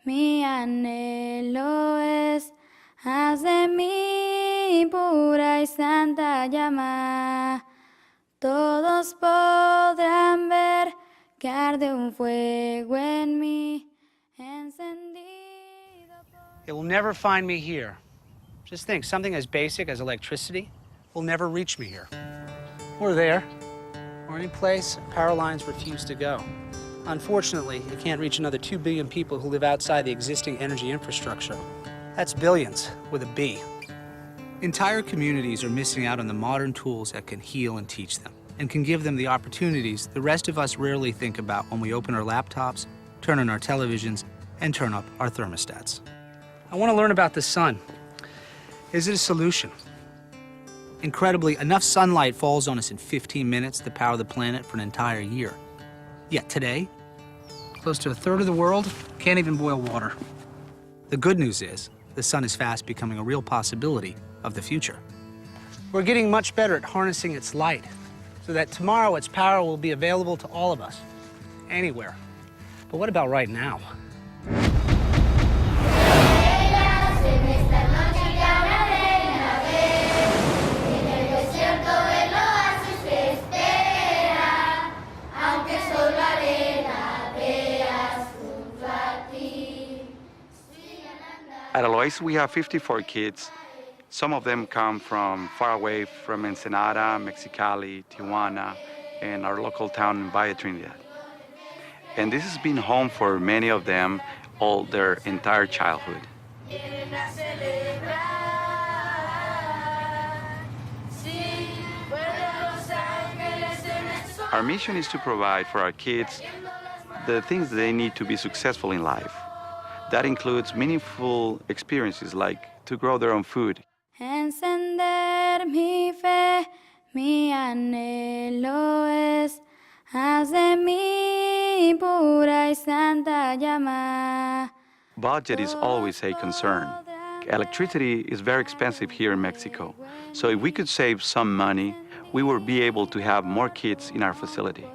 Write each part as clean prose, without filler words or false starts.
mi anhelo es, haz de mí pura y santa llama. Todos podrán ver que arde un fuego en mí, encendido por... It will never find me here. Just think, something as basic as electricity will never reach me here. Or there, or any place power lines refuse to go. Unfortunately, it can't reach another 2 billion people who live outside the existing energy infrastructure. That's billions with a B. Entire communities are missing out on the modern tools that can heal and teach them, and can give them the opportunities the rest of us rarely think about when we open our laptops, turn on our televisions, and turn up our thermostats. I want to learn about the sun. Is it a solution? Incredibly, enough sunlight falls on us in 15 minutes to power the planet for an entire year. Yet today, close to a third of the world can't even boil water. The good news is, the sun is fast becoming a real possibility of the future. We're getting much better at harnessing its light, so that tomorrow its power will be available to all of us, anywhere. But what about right now? At Alois, we have 54 kids. Some of them come from far away from Ensenada, Mexicali, Tijuana, and our local town in Valle Trinidad. And this has been home for many of them all their entire childhood. Our mission is to provide for our kids the things they need to be successful in life. That includes meaningful experiences like to grow their own food. Encender mi fe, mi anhelo es, haz de mí pura y santa llama. Budget is always a concern. Electricity is very expensive here in Mexico. So if we could save some money, we would be able to have more kids in our facility.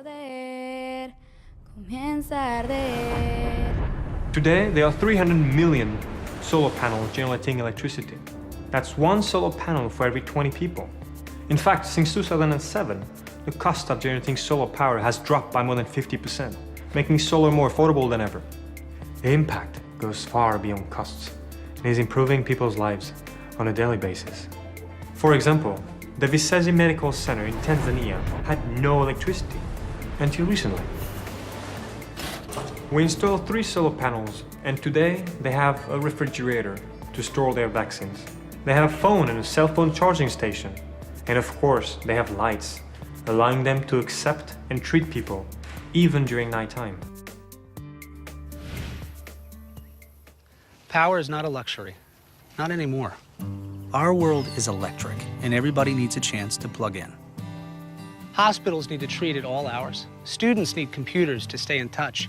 Today, there are 300 million solar panels generating electricity. That's one solar panel for every 20 people. In fact, since 2007, the cost of generating solar power has dropped by more than 50%, making solar more affordable than ever. The impact goes far beyond costs and is improving people's lives on a daily basis. For example, the Visezi Medical Center in Tanzania had no electricity until recently. We installed 3 solar panels, and today they have a refrigerator to store their vaccines. They have a phone and a cell phone charging station. And of course, they have lights, allowing them to accept and treat people, even during nighttime. Power is not a luxury. Not anymore. Our world is electric, and everybody needs a chance to plug in. Hospitals need to treat at all hours. Students need computers to stay in touch.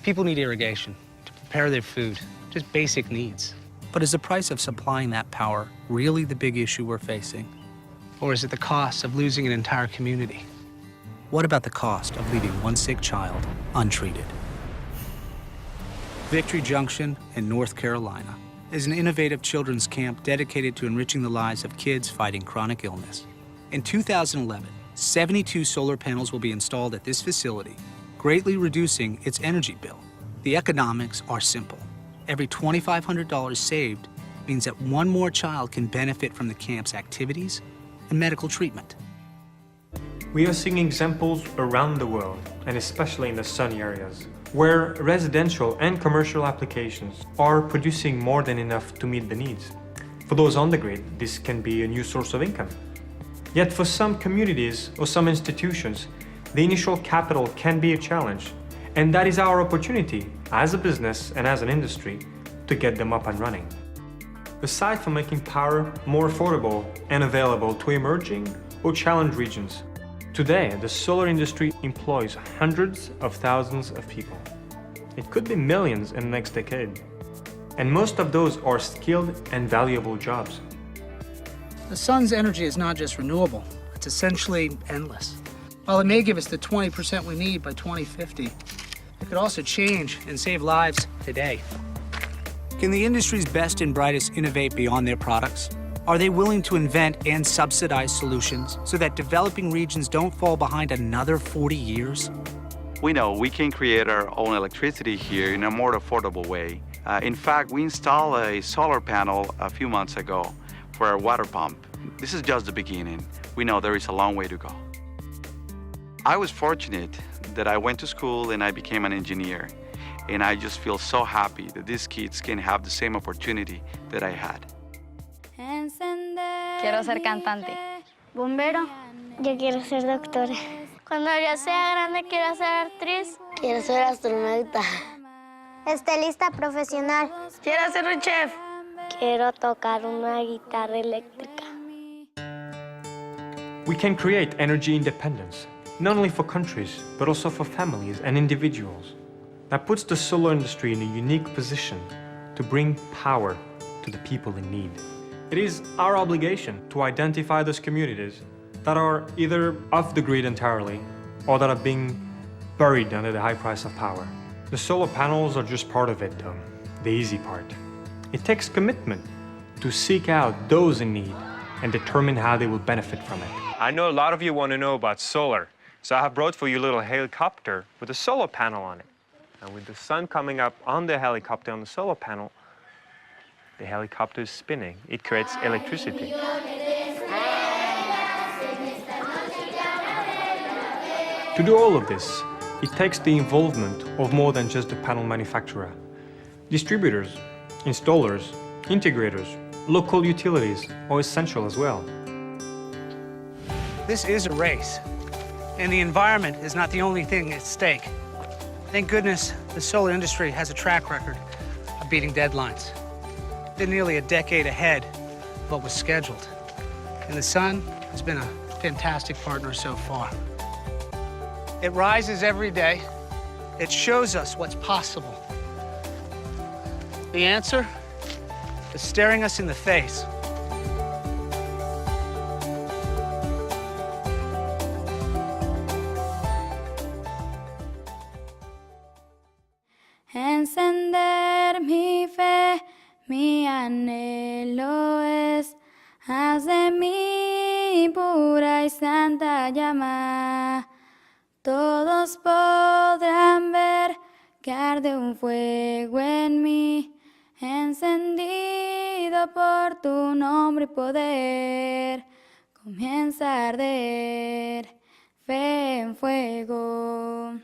People need irrigation to prepare their food, just basic needs. But is the price of supplying that power really the big issue we're facing? Or is it the cost of losing an entire community? What about the cost of leaving one sick child untreated? Victory Junction in North Carolina is an innovative children's camp dedicated to enriching the lives of kids fighting chronic illness. In 2011, 72 solar panels will be installed at this facility, greatly reducing its energy bill. The economics are simple. Every $2,500 saved means that one more child can benefit from the camp's activities and medical treatment. We are seeing examples around the world, and especially in the sunny areas, where residential and commercial applications are producing more than enough to meet the needs. For those on the grid, this can be a new source of income. Yet for some communities or some institutions, the initial capital can be a challenge, and that is our opportunity as a business and as an industry to get them up and running. Aside from making power more affordable and available to emerging or challenged regions, today the solar industry employs hundreds of thousands of people. It could be millions in the next decade. And most of those are skilled and valuable jobs. The sun's energy is not just renewable, it's essentially endless. While it may give us the 20% we need by 2050, It could also change and save lives today. Can the industry's best and brightest innovate beyond their products? Are they willing to invent and subsidize solutions so that developing regions don't fall behind another 40 years? We know we can create our own electricity here in a more affordable way. In fact, we installed a solar panel a few months ago for our water pump. This is just the beginning. We know there is a long way to go. I was fortunate that I went to school and I became an engineer. And I just feel so happy that these kids can have the same opportunity that I had. Quiero ser cantante. Bombero. Yo quiero ser doctora. Cuando ya sea grande quiero ser actriz. Quiero ser astronauta. Estelista profesional. Quiero ser un chef. Quiero tocar una guitarra eléctrica. We can create energy independence, not only for countries, but also for families and individuals. That puts the solar industry in a unique position to bring power to the people in need. It is our obligation to identify those communities that are either off the grid entirely or that are being buried under the high price of power. The solar panels are just part of it, though, the easy part. It takes commitment to seek out those in need and determine how they will benefit from it. I know a lot of you want to know about solar, so I have brought for you a little helicopter with a solar panel on it. And with the sun coming up on the helicopter on the solar panel, the helicopter is spinning. It creates electricity. To do all of this, it takes the involvement of more than just the panel manufacturer. Distributors, installers, integrators, local utilities are essential as well. This is a race, and the environment is not the only thing at stake. Thank goodness the solar industry has a track record of beating deadlines. They're nearly a decade ahead of what was scheduled. And the sun has been a fantastic partner so far. It rises every day. It shows us what's possible. The answer is staring us in the face. Encender mi fe, mi anhelo es, haz de mí pura y santa llama. Todos podrán ver que arde un fuego en mí, encendido por tu nombre y poder. Comienza a arder fe en fuego.